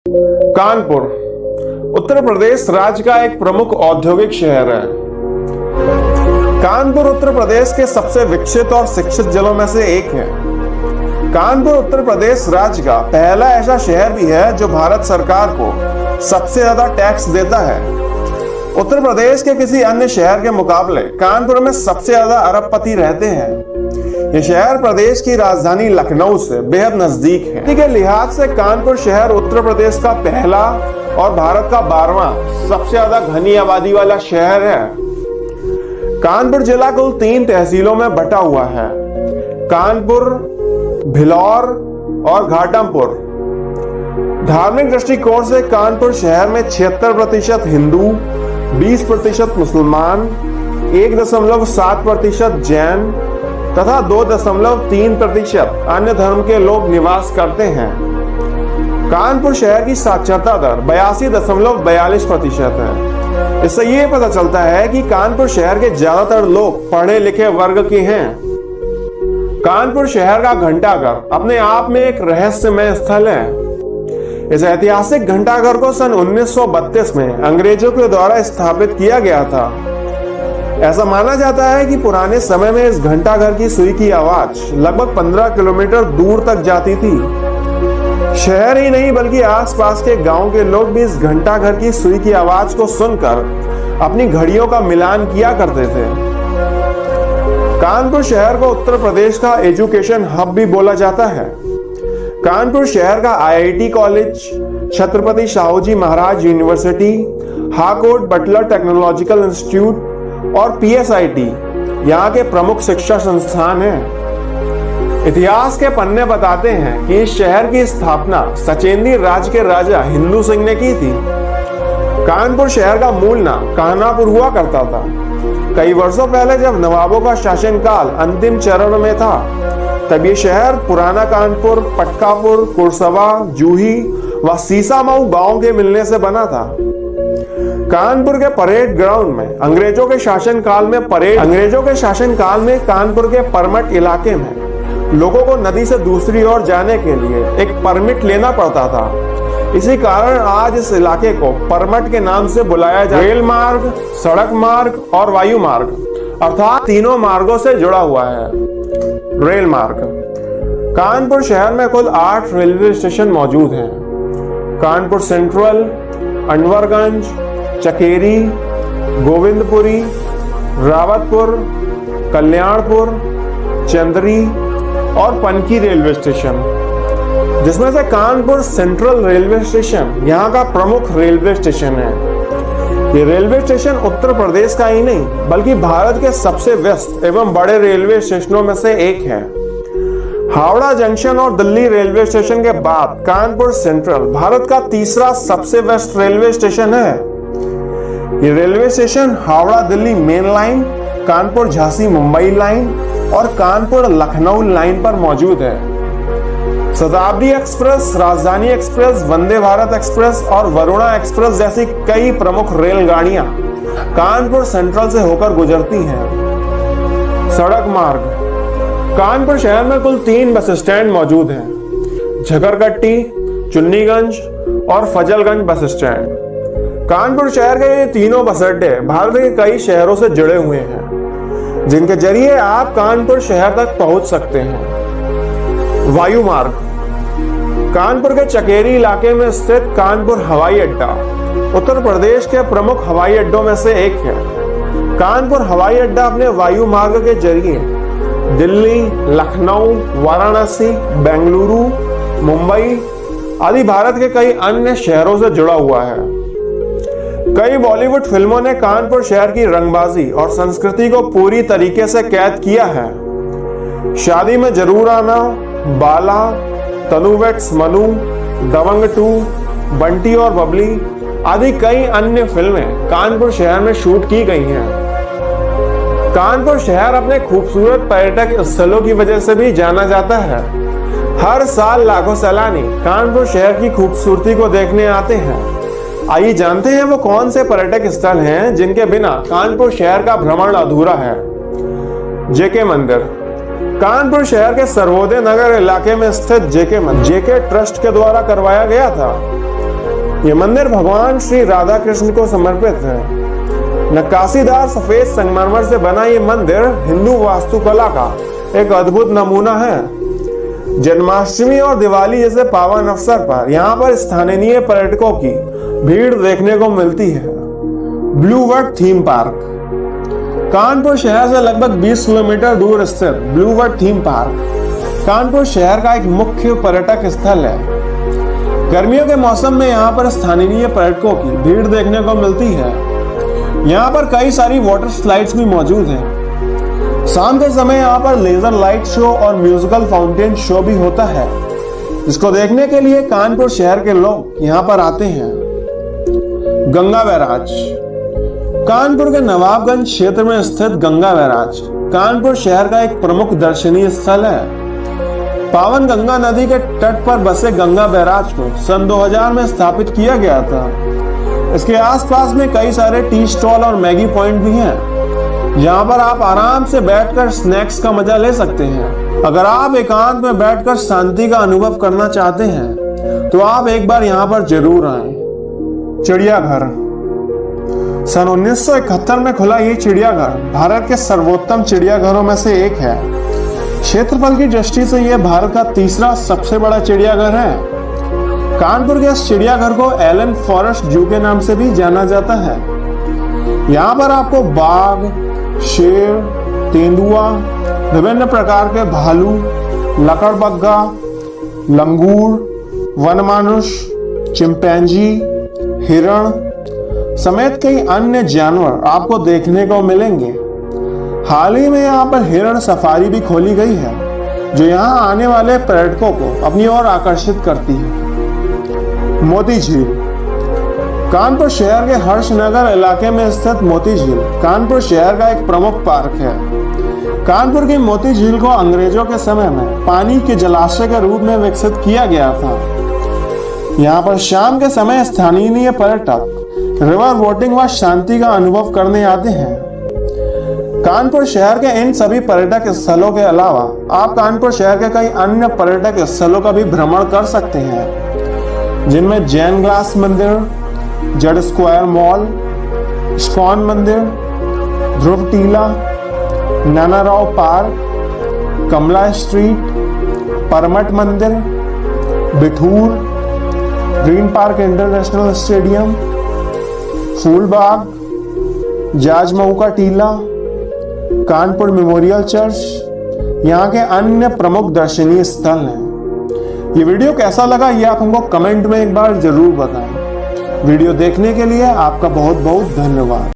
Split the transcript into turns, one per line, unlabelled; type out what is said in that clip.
कानपुर उत्तर प्रदेश राज्य का एक प्रमुख औद्योगिक शहर है। कानपुर उत्तर प्रदेश के सबसे विकसित और शिक्षित जिलों में से एक है। कानपुर उत्तर प्रदेश राज्य का पहला ऐसा शहर भी है जो भारत सरकार को सबसे ज्यादा टैक्स देता है। उत्तर प्रदेश के किसी अन्य शहर के मुकाबले कानपुर में सबसे ज्यादा अरबपति रहते हैं। ये शहर प्रदेश की राजधानी लखनऊ से बेहद नजदीक है। इसी के लिहाज से कानपुर शहर उत्तर प्रदेश का पहला और भारत का 12वां सबसे ज्यादा घनी आबादी वाला शहर है। कानपुर जिला कुल 3 तहसीलों में बटा हुआ है, कानपुर, भिलौर और घाटमपुर। धार्मिक दृष्टिकोण से कानपुर शहर में 76% हिंदू, 20% मुसलमान, 1.7% जैन तथा 2.3% अन्य धर्म के लोग निवास करते हैं। कानपुर शहर की साक्षरता दर 82.42% है। इससे ये पता चलता है कि कानपुर शहर के ज्यादातर लोग पढ़े लिखे वर्ग के हैं। कानपुर शहर का घंटाघर अपने आप में एक रहस्यमय स्थल है। इस ऐतिहासिक घंटाघर को सन 1932 में अंग्रेजों के द्वारा स्थापित किया गया था। ऐसा माना जाता है कि पुराने समय में इस घंटाघर की सुई की आवाज लगभग 15 किलोमीटर दूर तक जाती थी। शहर ही नहीं बल्कि आसपास के गांव के लोग भी इस घंटाघर की सुई की आवाज को सुनकर अपनी घड़ियों का मिलान किया करते थे। कानपुर शहर को उत्तर प्रदेश का एजुकेशन हब भी बोला जाता है। कानपुर शहर का IIT college, Chhatrapati Shahuji Maharaj university, हाकोट Buttler technological institute और PSIT यहाँ के प्रमुख शिक्षा संस्थान हैं। इतिहास के पन्ने बताते हैं कि इस शहर की स्थापना सचेंदी राज्य के राजा हिंदू सिंह ने की थी। कानपुर शहर का मूल नाम कान्हापुर हुआ करता था। कई वर्षों पहले जब नवाबों का शासनकाल अंतिम चरण में था, तब ये शहर पुराना कानपुर, पटकापुर, कुरसवा, जूही व सीसामऊ गांव के मिलने से बना था। कानपुर के परेड ग्राउंड में अंग्रेजों के शासनकाल में कानपुर के परमट इलाके में लोगों को नदी से दूसरी ओर जाने के लिए एक परमिट लेना पड़ता था। इसी कारण आज इस इलाके को परमट के नाम से बुलाया जाता है। रेल मार्ग, सड़क मार्ग और वायु मार्ग अर्थात तीनों मार्गों से जुड़ा हुआ है। रेल मार्ग। कानपुर शहर में कुल 8 रेलवे स्टेशन मौजूद हैं। कानपुर सेंट्रल, अनवरगंज, चकेरी, गोविंदपुरी, रावतपुर, कल्याणपुर, चंदरी और पनकी रेलवे स्टेशन, जिसमें से कानपुर सेंट्रल रेलवे स्टेशन यहाँ का प्रमुख रेलवे स्टेशन है। ये रेलवे स्टेशन उत्तर प्रदेश का ही नहीं बल्कि भारत के सबसे व्यस्त एवं बड़े रेलवे स्टेशनों में से एक है। हावड़ा जंक्शन और दिल्ली रेलवे स्टेशन के बाद कानपुर सेंट्रल भारत का तीसरा सबसे व्यस्त रेलवे स्टेशन है। ये railway station Howrah Delhi main line, Kanpur Jhansi Mumbai line और कानपुर लखनऊ लाइन पर मौजूद है। शताब्दी एक्सप्रेस, राजधानी एक्सप्रेस, वंदे भारत एक्सप्रेस और वरुणा एक्सप्रेस जैसी कई प्रमुख रेलगाड़ियां कानपुर सेंट्रल से होकर गुजरती हैं। सड़क मार्ग। कानपुर शहर में कुल 3 बस स्टैंड मौजूद हैं, झकरकट्टी, चुन्नीगंज और फजलगंज बस स्टैंड। कानपुर शहर के ये तीनों बस अड्डे भारत के कई शहरों से जुड़े हुए हैं, जिनके जरिए आप कानपुर शहर तक पहुंच सकते हैं। वायु मार्ग। कानपुर के चकेरी इलाके में स्थित कानपुर हवाई अड्डा उत्तर प्रदेश के प्रमुख हवाई अड्डों में से एक है। कानपुर हवाई अड्डा अपने वायु मार्ग के जरिए दिल्ली, लखनऊ, वाराणसी, बेंगलुरु, मुंबई आदि भारत के कई अन्य शहरों से जुड़ा हुआ है। कई बॉलीवुड फिल्मों ने कानपुर शहर की रंगबाजी और संस्कृति को पूरी तरीके से कैद किया है। शादी में जरूर आना, बाला, तनु वेड्स मनु, दबंग 2, बंटी और बबली आदि कई अन्य फिल्में कानपुर शहर में शूट की गई हैं। कानपुर शहर अपने खूबसूरत पर्यटक स्थलों की वजह से भी जाना जाता है। हर साल लाखों सैलानी कानपुर शहर की खूबसूरती को देखने आते हैं। आइए जानते हैं वो कौन से पर्यटक स्थल हैं जिनके बिना कानपुर शहर का भ्रमण अधूरा है। जेके मंदिर। कानपुर शहर के सर्वोदय नगर इलाके में स्थित जेके ट्रस्ट के द्वारा करवाया गया था। ये मंदिर भगवान श्री राधा कृष्ण को समर्पित है। नक्काशीदार सफेद संगमरमर से बना ये मंदिर हिंदू वास्तुकला का एक अद्भुत नमूना है। जन्माष्टमी और दिवाली जैसे पावन अवसर पर यहाँ पर स्थानीय पर्यटकों की भीड़ देखने को मिलती है। Blue world theme park. Kanpur शहर से लगभग 20 किलोमीटर दूर स्थित blue world theme park Kanpur शहर का एक मुख्य पर्यटक स्थल है। गर्मियों के मौसम में यहाँ पर स्थानीय पर्यटकों की भीड़ देखने को मिलती है। यहाँ पर कई सारी वाटर स्लाइड्स भी मौजूद हैं। शाम के समय यहाँ पर लेजर लाइट शो और म्यूजिकल फाउंटेन शो भी होता है, जिसको देखने के लिए कानपुर शहर के लोग यहाँ पर आते हैं। गंगा बैराज। कानपुर के नवाबगंज क्षेत्र में स्थित गंगा बैराज कानपुर शहर का एक प्रमुख दर्शनीय स्थल है। पावन गंगा नदी के तट पर बसे गंगा बैराज को सन 2000 में स्थापित किया गया था। इसके आसपास में कई सारे टी स्टॉल और मैगी पॉइंट भी हैं, जहां पर आप आराम से बैठकर स्नैक्स का मजा ले सकते हैं। अगर आप एकांत में बैठकर शांति का अनुभव करना चाहते हैं तो आप एक बार यहां पर जरूर आएं। चिड़ियाघर। सन 1971 में खुला ये चिड़ियाघर भारत के सर्वोत्तम चिड़ियाघरों में से एक है। क्षेत्रफल की दृष्टि से यह भारत का तीसरा सबसे बड़ा चिड़ियाघर है। कानपुर के इस चिड़ियाघर को एलन फॉरेस्ट जू के नाम से भी जाना जाता है। यहाँ पर आपको बाघ, शेर, तेंदुआ, विभिन्न प्रकार के भालू, लकड़बग्गा, लंगूर, वनमानुष, चिंपैंजी, हिरण समेत कई अन्य जानवर आपको देखने को मिलेंगे। हाल ही में यहाँ पर हिरण सफारी भी खोली गई है, जो यहाँ आने वाले पर्यटकों को अपनी ओर आकर्षित करती है। मोती झील। कानपुर शहर के हर्षनगर इलाके में स्थित मोती झील कानपुर शहर का एक प्रमुख पार्क है। कानपुर की मोती झील को अंग्रेजों के समय में पानी के जलाशय के रूप में विकसित किया गया था। यहाँ पर शाम के समय स्थानीय पर्यटक रिवर बोटिंग व शांति का अनुभव करने आते हैं। कानपुर शहर के इन सभी पर्यटक स्थलों के अलावा आप कानपुर शहर के कई अन्य पर्यटक स्थलों का भी भ्रमण कर सकते हैं, जिनमें जैन ग्लास मंदिर, जड स्क्वायर मॉल, इस्कॉन मंदिर, ध्रुव टीला, नाना राव पार्क, कमला स्ट्रीट, परमट मंदिर, Bithoor, green park international stadium, Phoolbagh, Jajmau का टीला, कानपुर मेमोरियल चर्च यहाँ के अन्य प्रमुख दर्शनीय स्थल हैं। ये वीडियो कैसा लगा ये आप हमको कमेंट में एक बार जरूर बताएं। वीडियो देखने के लिए आपका बहुत बहुत धन्यवाद।